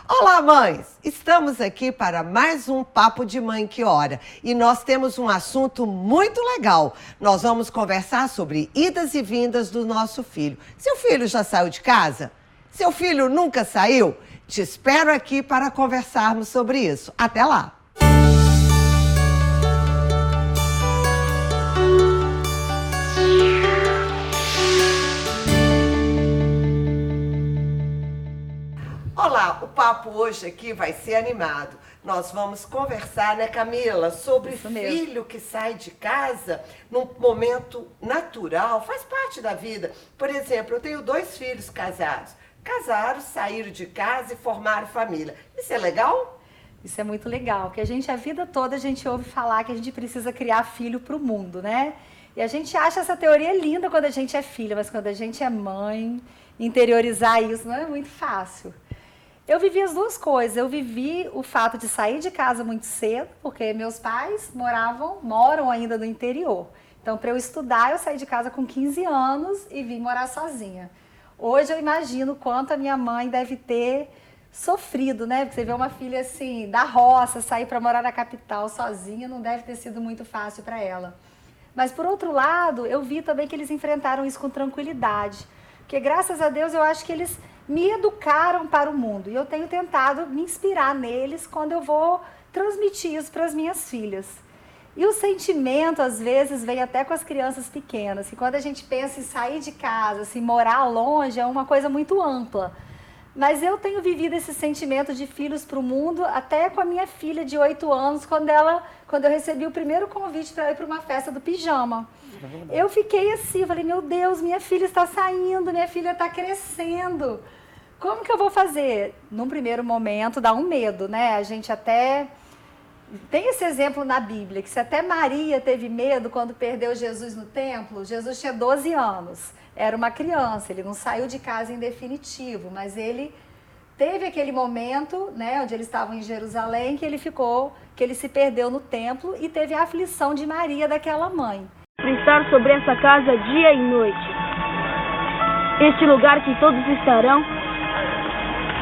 Olá, mães! Estamos aqui para mais um Papo de Mãe que Ora e nós temos um assunto muito legal. Nós vamos conversar sobre idas e vindas do nosso filho. Seu filho já saiu de casa? Seu filho nunca saiu? Te espero aqui para conversarmos sobre isso. Até lá! Olá, o papo hoje aqui vai ser animado. Nós vamos conversar, né, Camila, sobre filho que sai de casa num momento natural, faz parte da vida. Por exemplo, eu tenho 2 filhos casados. Casaram, saíram de casa e formaram família. Isso é legal? Isso é muito legal, porque a vida toda a gente ouve falar que a gente precisa criar filho para o mundo, né? E a gente acha essa teoria linda quando a gente é filha, mas quando a gente é mãe, interiorizar isso não é muito fácil. Eu vivi as duas coisas. Eu vivi o fato de sair de casa muito cedo, porque meus pais moram ainda no interior. Então, para eu estudar, eu saí de casa com 15 anos e vim morar sozinha. Hoje eu imagino quanto a minha mãe deve ter sofrido, né? Porque você vê uma filha assim, da roça, sair para morar na capital sozinha, não deve ter sido muito fácil para ela. Mas, por outro lado, eu vi também que eles enfrentaram isso com tranquilidade. Porque, graças a Deus, eu acho que eles me educaram para o mundo. E eu tenho tentado me inspirar neles quando eu vou transmitir isso para as minhas filhas. E o sentimento, às vezes, vem até com as crianças pequenas. E quando a gente pensa em sair de casa, assim, morar longe, é uma coisa muito ampla. Mas eu tenho vivido esse sentimento de filhos para o mundo até com a minha filha de 8 anos, quando eu recebi o primeiro convite para ir para uma festa do pijama. Eu fiquei assim, falei, meu Deus, minha filha está saindo, minha filha está crescendo. Como que eu vou fazer? Num primeiro momento dá um medo, né? A gente até tem esse exemplo na Bíblia, que se até Maria teve medo quando perdeu Jesus no templo, Jesus tinha 12 anos, era uma criança, ele não saiu de casa em definitivo, mas ele teve aquele momento, né, onde eles estavam em Jerusalém, que ele se perdeu no templo e teve a aflição de Maria, daquela mãe. Estar sobre essa casa dia e noite. Este lugar que todos estarão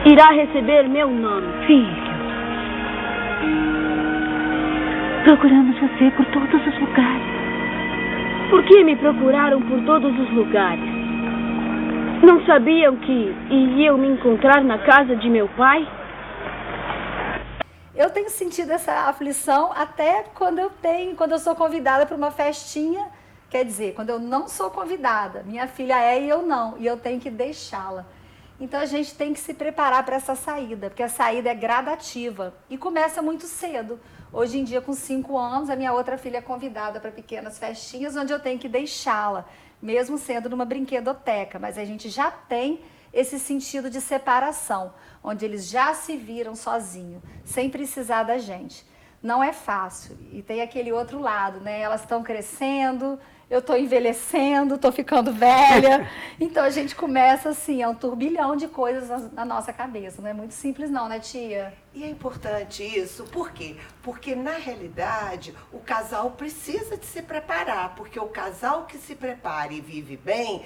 irá receber meu nome. Filho, procuramos você por todos os lugares. Por que me procuraram por todos os lugares? Não sabiam que iriam me encontrar na casa de meu pai? Eu tenho sentido essa aflição até quando eu sou convidada para uma festinha, quer dizer, quando eu não sou convidada, minha filha é e eu não, e eu tenho que deixá-la. Então a gente tem que se preparar para essa saída, porque a saída é gradativa e começa muito cedo. Hoje em dia, com 5 anos, a minha outra filha é convidada para pequenas festinhas, onde eu tenho que deixá-la, mesmo sendo numa brinquedoteca, mas a gente já tem esse sentido de separação, onde eles já se viram sozinhos, sem precisar da gente. Não é fácil. E tem aquele outro lado, né? Elas estão crescendo, eu estou envelhecendo, estou ficando velha. Então a gente começa assim, é um turbilhão de coisas na nossa cabeça. Não é muito simples não, né, tia? E é importante isso, por quê? Porque, na realidade, o casal precisa de se preparar, porque o casal que se prepara e vive bem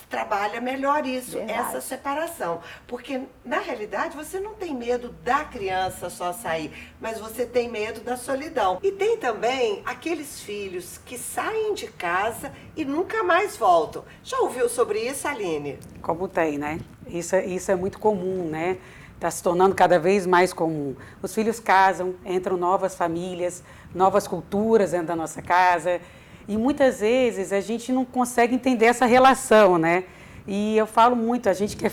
trabalha melhor isso, Verdade. Essa separação. Porque, na realidade, você não tem medo da criança só sair, mas você tem medo da solidão. E tem também aqueles filhos que saem de casa e nunca mais voltam. Já ouviu sobre isso, Aline? Como tem, né? Isso é muito comum, né? Está se tornando cada vez mais comum. Os filhos casam, entram novas famílias, novas culturas dentro da nossa casa. E muitas vezes a gente não consegue entender essa relação, né? E eu falo muito, a gente que é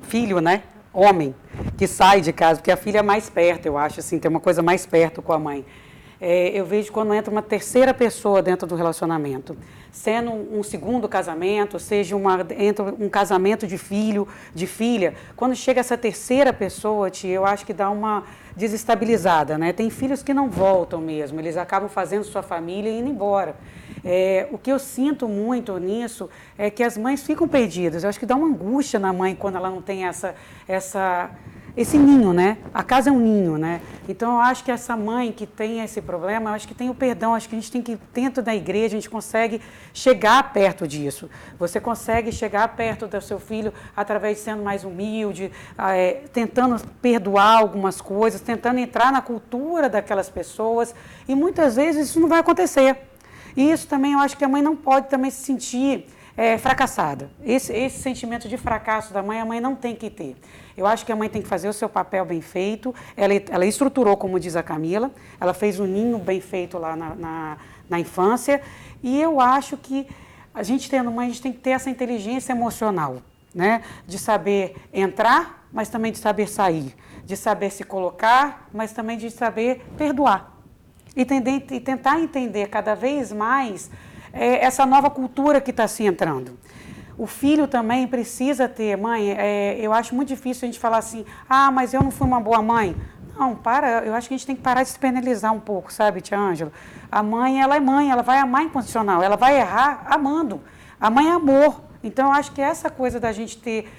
filho, né? Homem, que sai de casa, porque a filha é mais perto, eu acho, assim, tem uma coisa mais perto com a mãe. Eu vejo quando entra uma terceira pessoa dentro do relacionamento, sendo um segundo casamento, entra um casamento de filho, de filha, quando chega essa terceira pessoa, tia, eu acho que dá uma desestabilizada, né? Tem filhos que não voltam mesmo, eles acabam fazendo sua família e indo embora. O que eu sinto muito nisso é que as mães ficam perdidas, eu acho que dá uma angústia na mãe quando ela não tem esse ninho, né? A casa é um ninho, né? Então, eu acho que essa mãe que tem esse problema, eu acho que tem o perdão, acho que a gente tem que, dentro da igreja, a gente consegue chegar perto disso. Você consegue chegar perto do seu filho através de sendo mais humilde, tentando perdoar algumas coisas, tentando entrar na cultura daquelas pessoas, e muitas vezes isso não vai acontecer. E isso também, eu acho que a mãe não pode também se sentir fracassada. Esse sentimento de fracasso da mãe, a mãe não tem que ter. Eu acho que a mãe tem que fazer o seu papel bem feito. Ela estruturou, como diz a Camila, ela fez um ninho bem feito lá na infância. E eu acho que a gente tendo mãe, a gente tem que ter essa inteligência emocional, né? De saber entrar, mas também de saber sair. De saber se colocar, mas também de saber perdoar. E tentar entender cada vez mais essa nova cultura que está se entrando. O filho também precisa ter, mãe, eu acho muito difícil a gente falar assim, mas eu não fui uma boa mãe. Não, eu acho que a gente tem que parar de se penalizar um pouco, sabe, tia Ângela? A mãe, ela vai amar incondicional, ela vai errar amando. A mãe é amor. Então, eu acho que essa coisa da gente ter,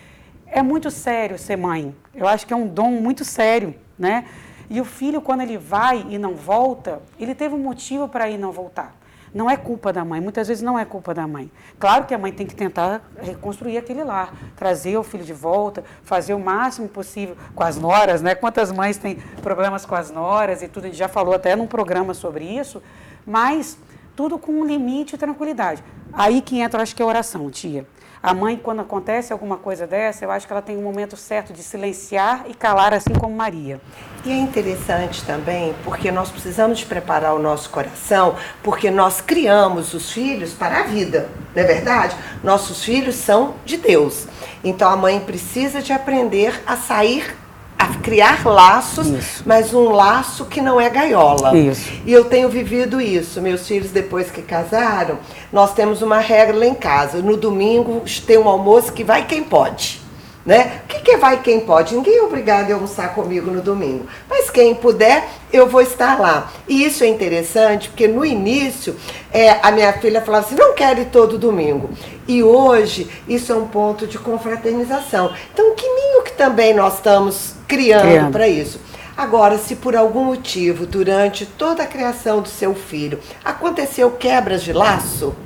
é muito sério ser mãe. Eu acho que é um dom muito sério, né? E o filho, quando ele vai e não volta, ele teve um motivo para ir e não voltar. Não é culpa da mãe, muitas vezes não é culpa da mãe. Claro que a mãe tem que tentar reconstruir aquele lar, trazer o filho de volta, fazer o máximo possível com as noras, né? Quantas mães têm problemas com as noras e tudo, a gente já falou até num programa sobre isso, mas tudo com um limite e tranquilidade. Aí que entra, acho que é a oração, tia. A mãe, quando acontece alguma coisa dessa, eu acho que ela tem um momento certo de silenciar e calar, assim como Maria. E é interessante também, porque nós precisamos de preparar o nosso coração, porque nós criamos os filhos para a vida, não é verdade? Nossos filhos são de Deus. Então a mãe precisa de aprender a sair, a criar laços, isso. Mas um laço que não é gaiola. Isso. E eu tenho vivido isso. Meus filhos, depois que casaram, nós temos uma regra lá em casa. No domingo tem um almoço que vai quem pode. Né? O que vai quem pode? Ninguém é obrigado a almoçar comigo no domingo. Mas quem puder, eu vou estar lá. E isso é interessante, porque no início, a minha filha falava assim, não quero ir todo domingo. E hoje, isso é um ponto de confraternização. Então, que ninho que também nós estamos criando para isso. Agora, se por algum motivo, durante toda a criação do seu filho, aconteceu quebras de laço,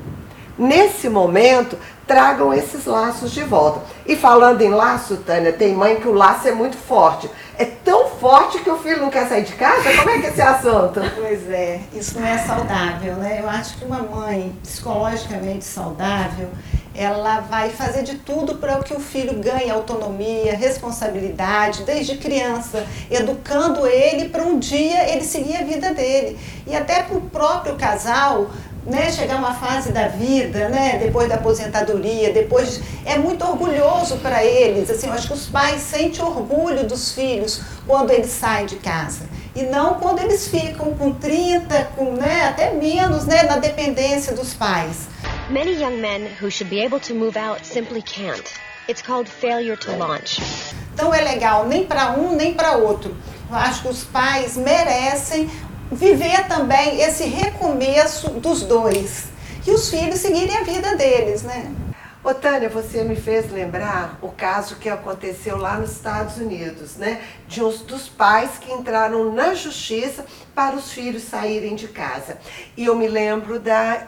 nesse momento, tragam esses laços de volta. E falando em laço, Tânia, tem mãe que o laço é muito forte. É tão forte que o filho não quer sair de casa? Como é que é esse assunto? Pois é, isso não é saudável, né? Eu acho que uma mãe psicologicamente saudável, ela vai fazer de tudo para que o filho ganhe autonomia, responsabilidade, desde criança, educando ele para um dia ele seguir a vida dele. E até para o próprio casal, né, chegar uma fase da vida, né, depois da aposentadoria, é muito orgulhoso para eles. Assim, eu acho que os pais sentem orgulho dos filhos quando eles saem de casa. E não quando eles ficam com 30, né, até menos, né, na dependência dos pais. Many young men who should be able to move out simply can't. It's called failure to launch. Então é legal nem para um nem para outro. Eu acho que os pais merecem viver também esse recomeço dos dois e os filhos seguirem a vida deles, né? Ô Tânia, você me fez lembrar o caso que aconteceu lá nos Estados Unidos, né? Dos pais que entraram na justiça para os filhos saírem de casa. E eu me lembro da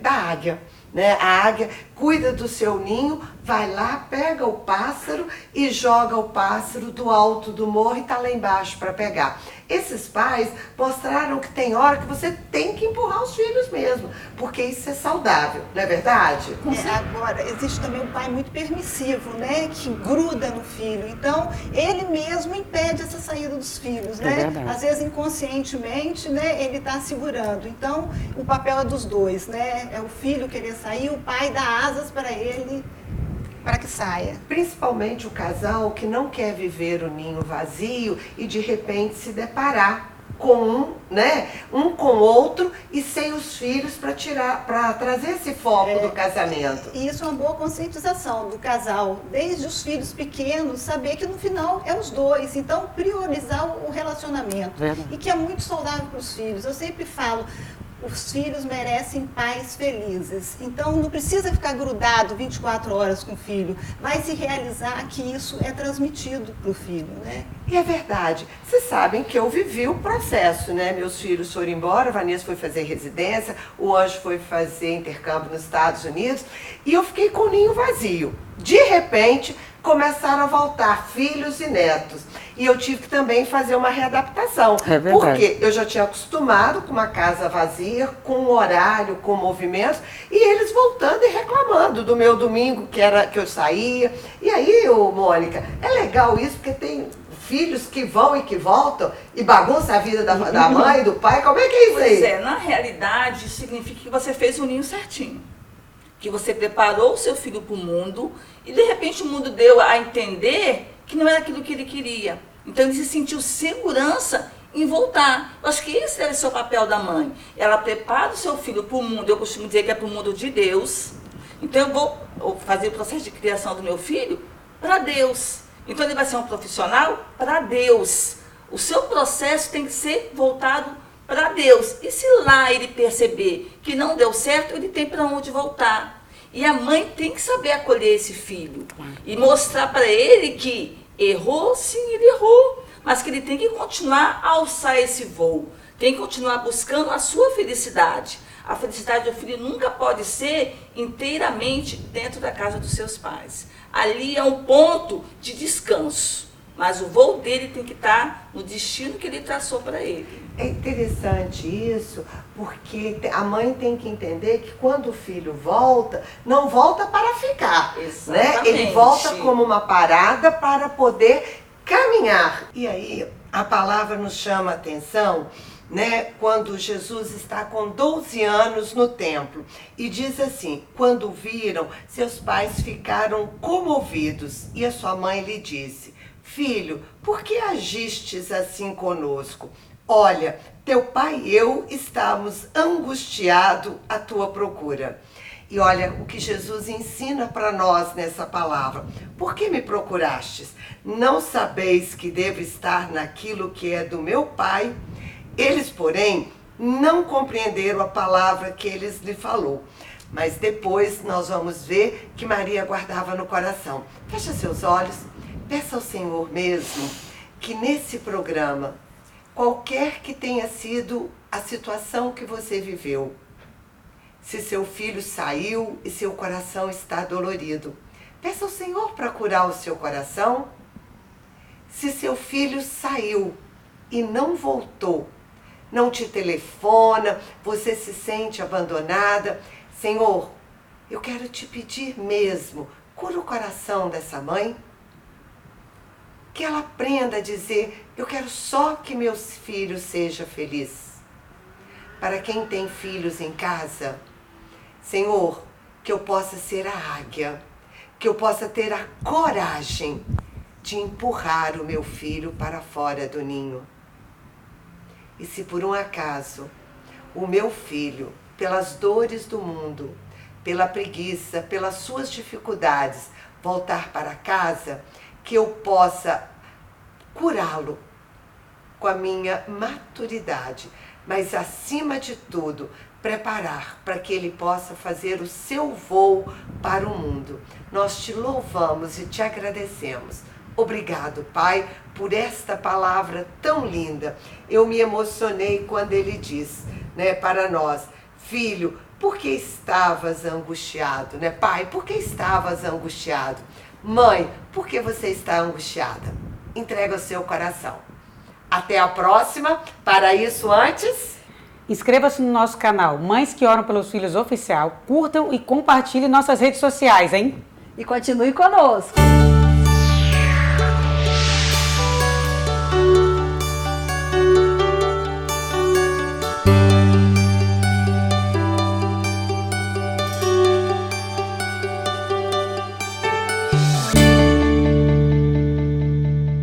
águia, né? A águia cuida do seu ninho, vai lá, pega o pássaro e joga o pássaro do alto do morro e tá lá embaixo para pegar. Esses pais mostraram que tem hora que você tem que empurrar os filhos mesmo, porque isso é saudável, não é verdade? Agora, existe também um pai muito permissivo, né, que gruda no filho. Então, ele mesmo impede essa saída dos filhos, né? Às vezes, inconscientemente, né, ele está segurando. Então, o papel é dos dois, né? É o filho querer sair, o pai dá asas para ele, para que saia. Principalmente o casal que não quer viver o ninho vazio e de repente se deparar com um com o outro e sem os filhos para trazer esse foco do casamento. E isso é uma boa conscientização do casal, desde os filhos pequenos, saber que no final é os dois, então priorizar o relacionamento. E que é muito saudável para os filhos. Eu sempre falo, Os filhos merecem pais felizes. Então, não precisa ficar grudado 24 horas com o filho. Vai se realizar que isso é transmitido para o filho, né? E é verdade. Vocês sabem que eu vivi o processo, né? Meus filhos foram embora, a Vanessa foi fazer residência, o Anjo foi fazer intercâmbio nos Estados Unidos e eu fiquei com o ninho vazio. De repente, começaram a voltar filhos e netos. E eu tive que também fazer uma readaptação. É verdade. Porque eu já tinha acostumado com uma casa vazia, com um horário, com movimentos, e eles voltando e reclamando do meu domingo que eu saía. E aí, Mônica, é legal isso, porque tem filhos que vão e que voltam e bagunçam a vida da mãe, do pai. Como é que é isso aí? Pois é, na realidade, isso significa que você fez o ninho certinho. Que você preparou o seu filho para o mundo e de repente o mundo deu a entender que não era aquilo que ele queria. Então ele se sentiu segurança em voltar. Eu acho que esse deve ser o papel da mãe. Ela prepara o seu filho para o mundo, eu costumo dizer que é para o mundo de Deus. Então eu vou fazer o processo de criação do meu filho para Deus. Então ele vai ser um profissional para Deus. O seu processo tem que ser voltado para Deus. E se lá ele perceber que não deu certo, ele tem para onde voltar. E a mãe tem que saber acolher esse filho e mostrar para ele que errou, sim, ele errou, mas que ele tem que continuar a alçar esse voo, tem que continuar buscando a sua felicidade. A felicidade do filho nunca pode ser inteiramente dentro da casa dos seus pais. Ali é um ponto de descanso. Mas o voo dele tem que estar no destino que ele traçou para ele. É interessante isso, porque a mãe tem que entender que quando o filho volta, não volta para ficar. Né? Ele volta como uma parada para poder caminhar. E aí a palavra nos chama a atenção, né, quando Jesus está com 12 anos no templo. E diz assim: quando viram, seus pais ficaram comovidos. E a sua mãe lhe disse: filho, por que agistes assim conosco? Olha, teu pai e eu estamos angustiados à tua procura. E olha o que Jesus ensina para nós nessa palavra. Por que me procurastes? Não sabeis que devo estar naquilo que é do meu pai? Eles, porém, não compreenderam a palavra que ele lhe falou. Mas depois nós vamos ver que Maria guardava no coração. Fecha seus olhos. Peça ao Senhor mesmo que nesse programa, qualquer que tenha sido a situação que você viveu, se seu filho saiu e seu coração está dolorido, peça ao Senhor para curar o seu coração. Se seu filho saiu e não voltou, não te telefona, você se sente abandonada, Senhor, eu quero te pedir mesmo, cura o coração dessa mãe, que ela aprenda a dizer: eu quero só que meus filhos sejam felizes. Para quem tem filhos em casa, Senhor, que eu possa ser a águia, que eu possa ter a coragem de empurrar o meu filho para fora do ninho. E se por um acaso o meu filho, pelas dores do mundo, pela preguiça, pelas suas dificuldades, voltar para casa, que eu possa curá-lo com a minha maturidade, mas acima de tudo, preparar para que ele possa fazer o seu voo para o mundo. Nós te louvamos e te agradecemos. Obrigado, Pai, por esta palavra tão linda. Eu me emocionei quando ele diz, né, para nós: filho, por que estavas angustiado, né, pai? Por que estavas angustiado? Mãe, por que você está angustiada? Entrega o seu coração. Até a próxima. Para isso, antes, inscreva-se no nosso canal Mães que Oram pelos Filhos Oficial, curtam e compartilhem nossas redes sociais, hein? E continue conosco.